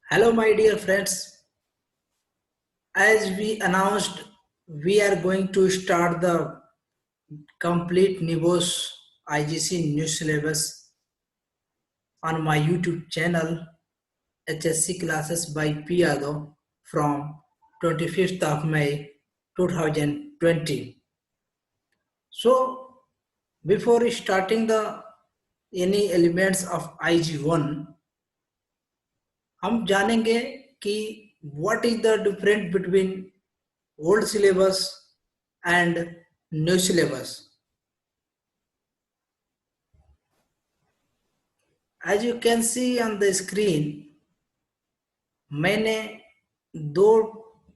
Hello, my dear friends. As we announced, we are going to start the complete NIBOS IGC new syllabus on my YouTube channel, HSC Classes by P. Yadav from 25th of May 2020. So, before starting the any elements of IG1, हम जानेंगे कि what is the difference between old syllabus and new syllabus. As you can see on the screen, मैंने दो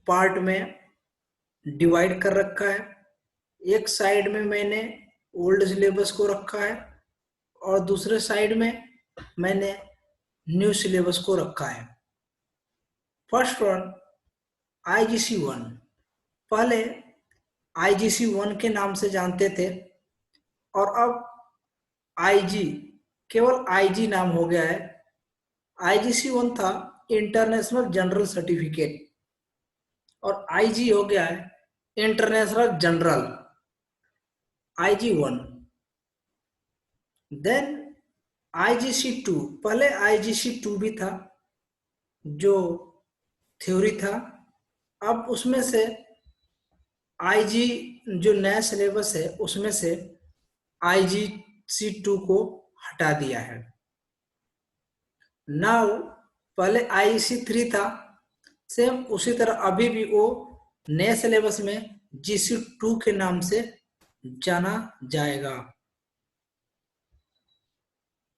part में divide कर रखा है। एक साइड में मैंने ओल्ड सिलेबस को रखा है और दूसरे साइड में मैंने न्यू सिलेबस को रखा है। First one IGC1। पहले IGC1 के नाम से जानते थे और अब IG केवल IG नाम हो गया है। IGC1 था इंटरनेशनल जनरल सर्टिफिकेट और IG हो गया है international general IG1। Then IGC2, पहले IGC2 भी था जो थ्योरी था। अब उसमें से IG जो नया सिलेबस है उसमें से IGC2 को हटा दिया है। नाउ पहले IGC3 था, सेम उसी तरह अभी भी वो नए सिलेबस में GC2 के नाम से जाना जाएगा।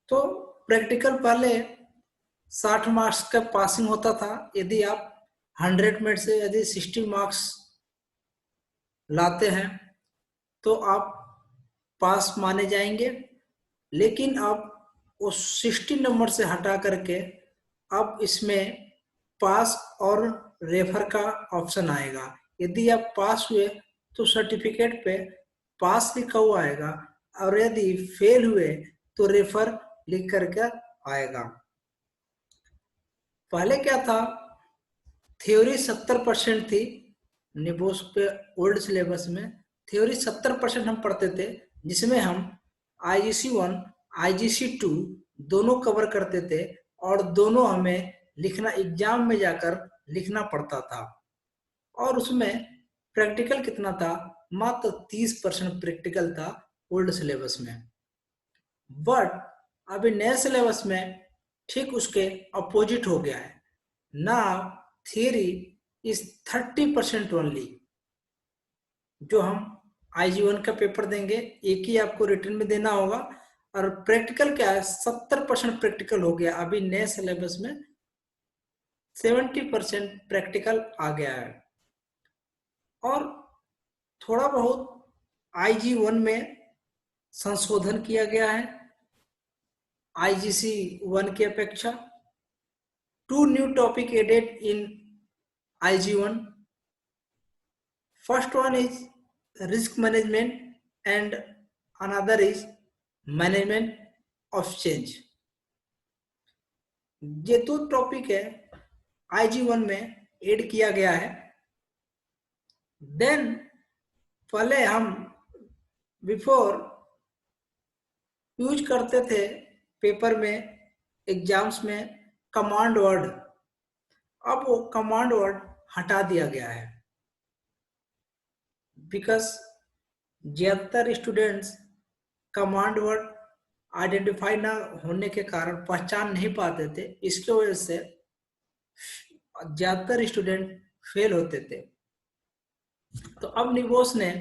तो प्रैक्टिकल पहले 60 मार्क्स का पासिंग होता था। यदि आप 100 में से यदि 60 मार्क्स लाते हैं तो आप पास माने जाएंगे। लेकिन अब उस 60 नंबर से हटा करके अब इसमें पास और रेफर का ऑप्शन आएगा। यदि आप पास हुए तो सर्टिफिकेट पे पास लिखा हुआ आएगा और यदि फेल हुए तो रेफर लिख करके आएगा। पहले क्या था, थ्योरी 70% थी निबोस पे ओल्ड सिलेबस में। थ्योरी 70% हम पढ़ते थे, जिसमें हम IGC1 IGC2 दोनों कवर करते थे और दोनों हमें लिखना एग्जाम में जाकर लिखना पड़ता था। और उसमें प्रैक्टिकल कितना था, मात्र 30% प्रैक्टिकल था ओल्ड सिलेबस में। बट अभी नए सिलेबस में ठीक उसके अपोजिट हो गया है। Now theory is 30% only. जो हम IG1 का पेपर देंगे एक ही आपको रिटर्न में देना होगा और प्रैक्टिकल क्या है 70% प्रैक्टिकल हो गया। अभी नए सिलेबस में 70% प्रैक्टिकल आ गया है और थोड़ा बहुत IG1 में संशोधन किया गया है IGC1 की अपेक्षा। 2 new topic added in IG1. First one is risk management and another is management of change. ये दो टॉपिक है IG1 में ऐड किया गया है। देन पहले हम बिफोर यूज करते थे पेपर में, एग्जाम्स में कमांड वर्ड। अब वो कमांड वर्ड हटा दिया गया है बिकॉज ज्यादातर स्टूडेंट्स कमांड वर्ड आइडेंटिफाई ना होने के कारण पहचान नहीं पाते थे। इसके वजह से ज्यादातर स्टूडेंट फेल होते थे। तो अब निबोस ने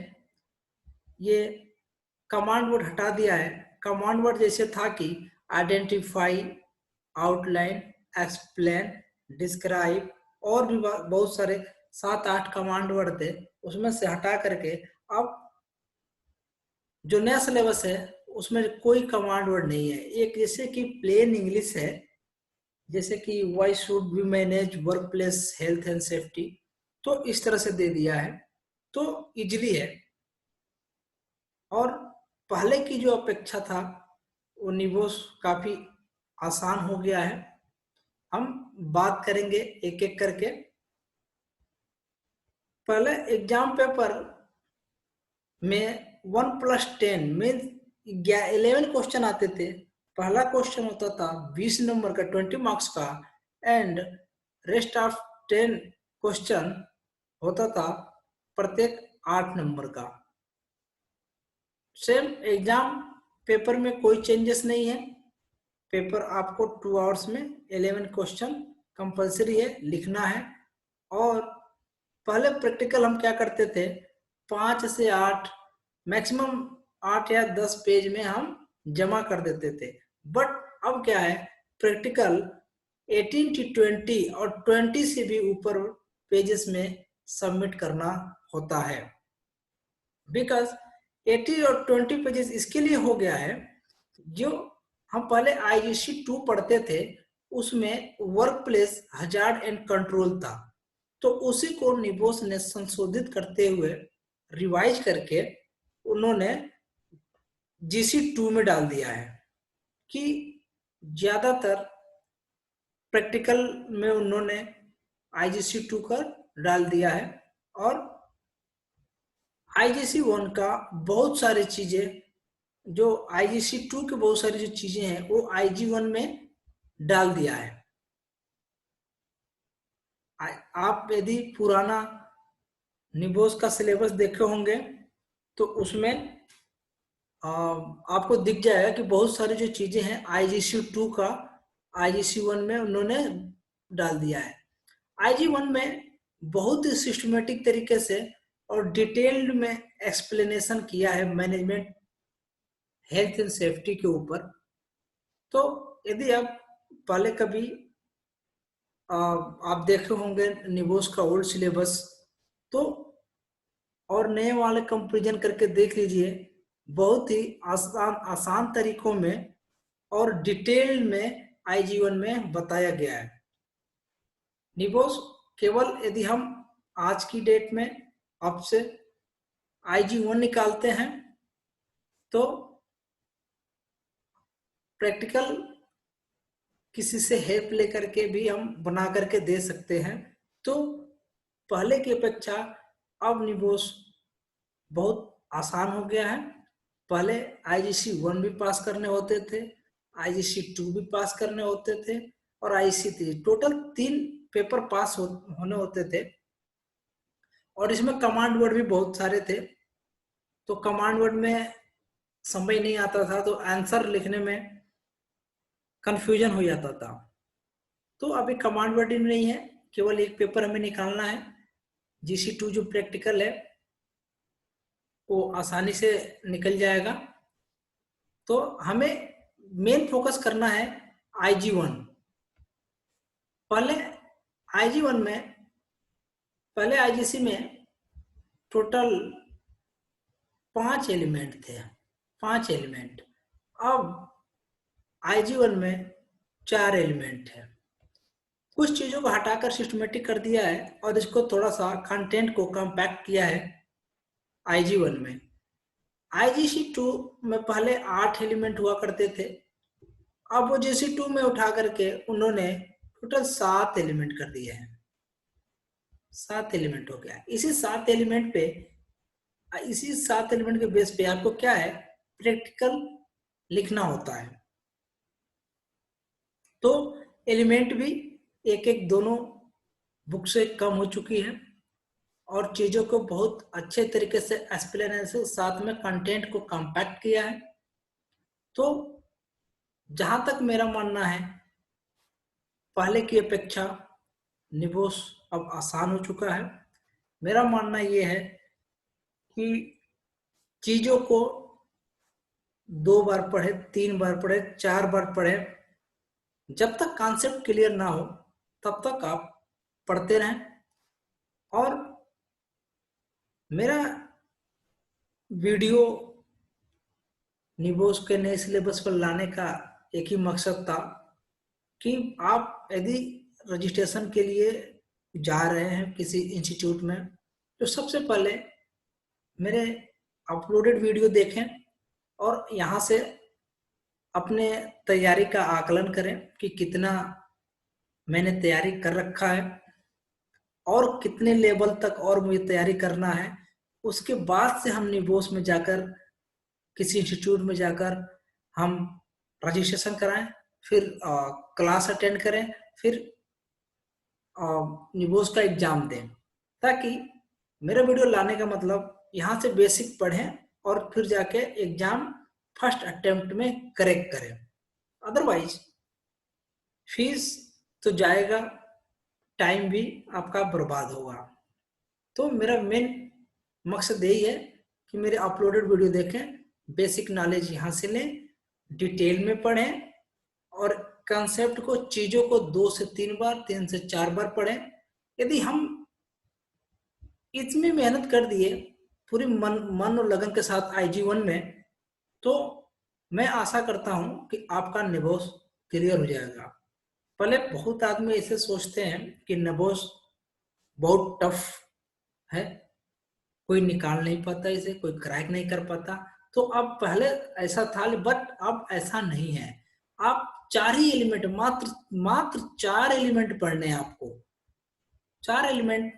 ये कमांड वर्ड हटा दिया है। कमांड वर्ड जैसे था कि आइडेंटिफाई, आउटलाइन, एक्सप्लेन, डिस्क्राइब और भी बहुत सारे 7-8 कमांड वर्ड थे, उसमें से हटा करके अब जो नया सिलेबस है उसमें कोई कमांड वर्ड नहीं है। एक जैसे कि प्लेन इंग्लिश है, जैसे कि why should we manage workplace health and safety, तो इस तरह से दे दिया है तो इजीली है। और पहले की जो अपेक्षा था वो निबोस काफी आसान हो गया है। हम बात करेंगे एक एक करके। पहले एग्जाम पेपर में 1+10 मीन्स 11 क्वेश्चन आते थे। पहला क्वेश्चन होता था 20 नंबर का 20 मार्क्स का, एंड रेस्ट ऑफ 10 क्वेश्चन होता था प्रत्येक 8 नंबर का। सेम एग्जाम पेपर में कोई चेंजेस नहीं है। पेपर आपको 2 आवर्स में 11 क्वेश्चन कंपलसरी है, लिखना है। और पहले प्रैक्टिकल हम क्या करते थे, 5 से 8 मैक्सिमम 8 या 10 पेज में हम जमा कर देते थे। बट अब क्या है, प्रैक्टिकल 18 to 20 और 20 से भी ऊपर पेजेस में सबमिट करना होता है। बिकॉज 80 और 20 पेजेस इसके लिए हो गया है, जो हम पहले IGC-2 पढ़ते थे उसमें work place hazard and control था, तो उसी को निबोस ने संशोधित करते हुए रिवाइज करके उन्होंने GC-2 में डाल दिया है कि ज्यादातर प्रैक्टिकल में उन्होंने IGC-2 का डाल दिया है। और IGC-1 का बहुत सारी चीजें, जो IGC-2 के बहुत सारी जो चीजें हैं वो IG-1 में डाल दिया है। आप यदि पुराना निबोस का सिलेबस देखे होंगे तो उसमें आपको दिख जाएगा कि बहुत सारी जो चीजें हैं IGC-2 का IGC-1 में उन्होंने डाल दिया है। IG-1 में बहुत ही सिस्टमेटिक तरीके से और डिटेल्ड में एक्सप्लेनेशन किया है मैनेजमेंट हेल्थ एंड सेफ्टी के ऊपर। तो यदि आप पहले कभी आप देखे होंगे निबोस का ओल्ड सिलेबस, तो और नए वाले कंपेरिजन करके देख लीजिए, बहुत ही आसान तरीकों में और डिटेल में IG-1 में बताया गया है। निबोस केवल यदि हम आज की डेट में आपसे IG-1 निकालते हैं तो प्रैक्टिकल किसी से हेल्प लेकर के भी हम बना करके दे सकते हैं। तो पहले की अपेक्षा अब निबोस बहुत आसान हो गया है। पहले IGC-1 भी पास करने होते थे, IGC-2 भी पास करने होते थे और IGC-3, टोटल 3 पेपर पास होने होते थे। और इसमें कमांड वर्ड भी बहुत सारे थे, तो कमांड वर्ड में समझ नहीं आता था तो आंसर लिखने में कंफ्यूजन हो जाता था। तो अभी कमांड वर्ड नहीं है, केवल एक पेपर हमें निकालना है। GC-2 जो प्रैक्टिकल है वो आसानी से निकल जाएगा। तो हमें मेन फोकस करना है IG-1। पहले IG-1 में, पहले IGC में टोटल 5 एलिमेंट थे, 5 एलिमेंट। अब IG-1 में 4 एलिमेंट है। कुछ चीजों को हटाकर सिस्टमेटिक कर दिया है और इसको थोड़ा सा कंटेंट को कम्पैक्ट किया है IG-1 में। IGC-2 में पहले 8 एलिमेंट हुआ करते थे, अब वो GC-2 में उठा करके उन्होंने टोटल 7 एलिमेंट कर दिए हैं। 7 एलिमेंट हो गया। इसी 7 एलिमेंट के बेस पे आपको क्या है, प्रैक्टिकल लिखना होता है। तो एलिमेंट भी एक एक दोनों बुक से कम हो चुकी है और चीजों को बहुत अच्छे तरीके से एक्सप्लेनेशन साथ में कंटेंट को कॉम्पैक्ट किया है। तो जहां तक मेरा मानना है, पहले की अपेक्षा निबोस अब आसान हो चुका है। मेरा मानना यह है कि चीजों को 2 बार पढ़े, 3 बार पढ़े, 4 बार पढ़े, जब तक कॉन्सेप्ट क्लियर ना हो तब तक आप पढ़ते रहें। और मेरा वीडियो निबोस के नए सिलेबस पर लाने का एक ही मकसद था कि आप यदि रजिस्ट्रेशन के लिए जा रहे हैं किसी इंस्टीट्यूट में, तो सबसे पहले मेरे अपलोडेड वीडियो देखें और यहाँ से अपने तैयारी का आकलन करें कि कितना मैंने तैयारी कर रखा है और कितने लेवल तक और मुझे तैयारी करना है, उसके बाद से हम निबोस में जाकर किसी इंस्टीट्यूट में जाकर हम रजिस्ट्रेशन कराएं, फिर क्लास अटेंड करें, फिर निबोस का एग्जाम दें। ताकि मेरा वीडियो लाने का मतलब यहाँ से बेसिक पढ़ें और फिर जाके एग्जाम फर्स्ट अटेम्प्ट में करेक्ट करें। अदरवाइज फीस तो जाएगा, टाइम भी आपका बर्बाद होगा। तो मेरा मेन मकसद यही है कि मेरे अपलोडेड वीडियो देखें, बेसिक नॉलेज यहाँ से लें, डिटेल में पढ़ें और कंसेप्ट को, चीजों को 2 से 3 बार, 3 से 4 बार पढ़ें। यदि हम इतनी मेहनत कर दिए पूरी मन और लगन के साथ IG1 में, तो मैं आशा करता हूं कि आपका निबोस क्लियर हो जाएगा। पहले बहुत आदमी ऐसे सोचते हैं कि निबोस बहुत टफ है, कोई निकाल नहीं पाता इसे, कोई क्रैक नहीं कर पाता। तो अब पहले ऐसा था, बट अब ऐसा नहीं है। आप 4 ही एलिमेंट, मात्र 4 एलिमेंट पढ़ने हैं आपको। 4 एलिमेंट,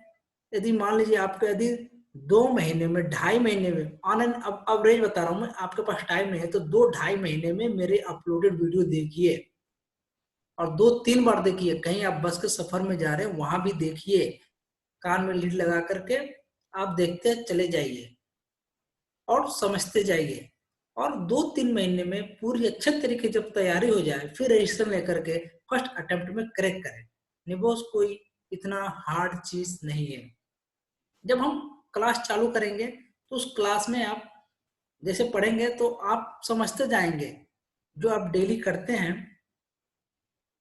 यदि मान लीजिए आपके यदि 2 महीने में, 2.5 महीने में, ऑन एन अब एवरेज बता रहा हूं मैं, आपके पास टाइम नहीं है तो 2-2.5 महीने में मेरे अपलोडेड वीडियो देखिए और 2-3 बार देखिए। कहीं आप बस के सफर में जा रहे हैं वहां भी देखिए, कान में लीड लगा करके आप देखते चले जाइए और समझते जाइए। और 2-3 महीने में पूरी अच्छे तरीके जब तैयारी हो जाए, फिर रजिस्टर लेकर के फर्स्ट अटेम्प्ट में क्रैक करें। निबोस कोई इतना हार्ड चीज नहीं है। जब हम क्लास चालू करेंगे तो उस क्लास में आप जैसे पढ़ेंगे तो आप समझते जाएंगे। जो आप डेली करते हैं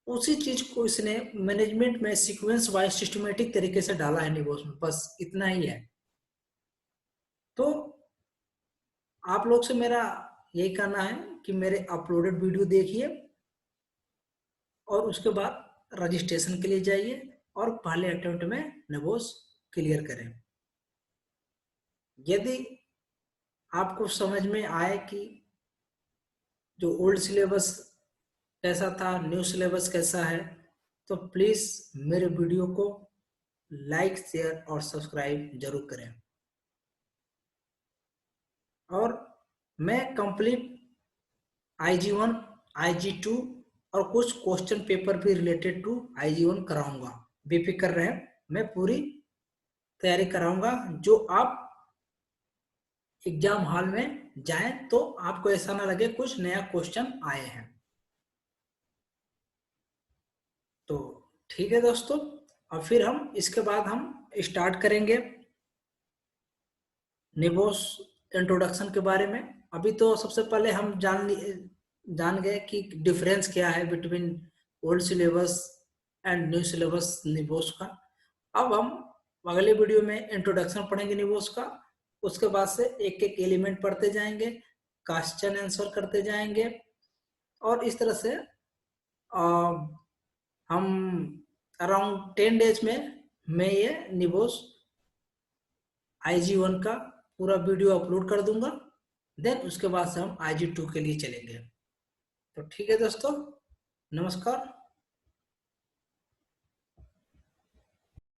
उसी चीज को इसने मैनेजमेंट में सीक्वेंस वाइज सिस्टमेटिक तरीके से डाला है निबोस में, बस इतना ही है। तो आप लोग से मेरा यही कहना है कि मेरे अपलोडेड वीडियो देखिए और उसके बाद रजिस्ट्रेशन के लिए जाइए और पहले अटेम्प्ट में निबोस क्लियर करें। यदि आपको समझ में आए कि जो ओल्ड सिलेबस कैसा था, न्यू सिलेबस कैसा है, तो प्लीज मेरे वीडियो को लाइक, शेयर और सब्सक्राइब जरूर करें। और मैं कंप्लीट IG1, IG2 और कुछ क्वेश्चन पेपर भी रिलेटेड टू IG1 कराऊंगा। बेफिक्र रहें, मैं पूरी तैयारी कराऊंगा। जो आप एग्जाम हॉल में जाएं तो आपको ऐसा ना लगे कुछ नया क्वेश्चन आए हैं। तो ठीक है दोस्तों, और फिर हम इसके बाद हम स्टार्ट करेंगे निबोस इंट्रोडक्शन के बारे में। अभी तो सबसे पहले हम जान गए कि डिफरेंस क्या है between old syllabus and new syllabus निबोस का। अब हम अगले वीडियो में इंट्रोडक्शन पढ़ेंगे निबोस का, उसके बाद से एक एक एलिमेंट पढ़ते जाएंगे, क्वेश्चन आंसर करते जाएंगे और इस तरह से हम अराउंड 10 डेज में मैं ये निबोस IG1 का पूरा वीडियो अपलोड कर दूंगा। देन उसके बाद से हम IG2 के लिए चलेंगे। तो ठीक है दोस्तों, नमस्कार।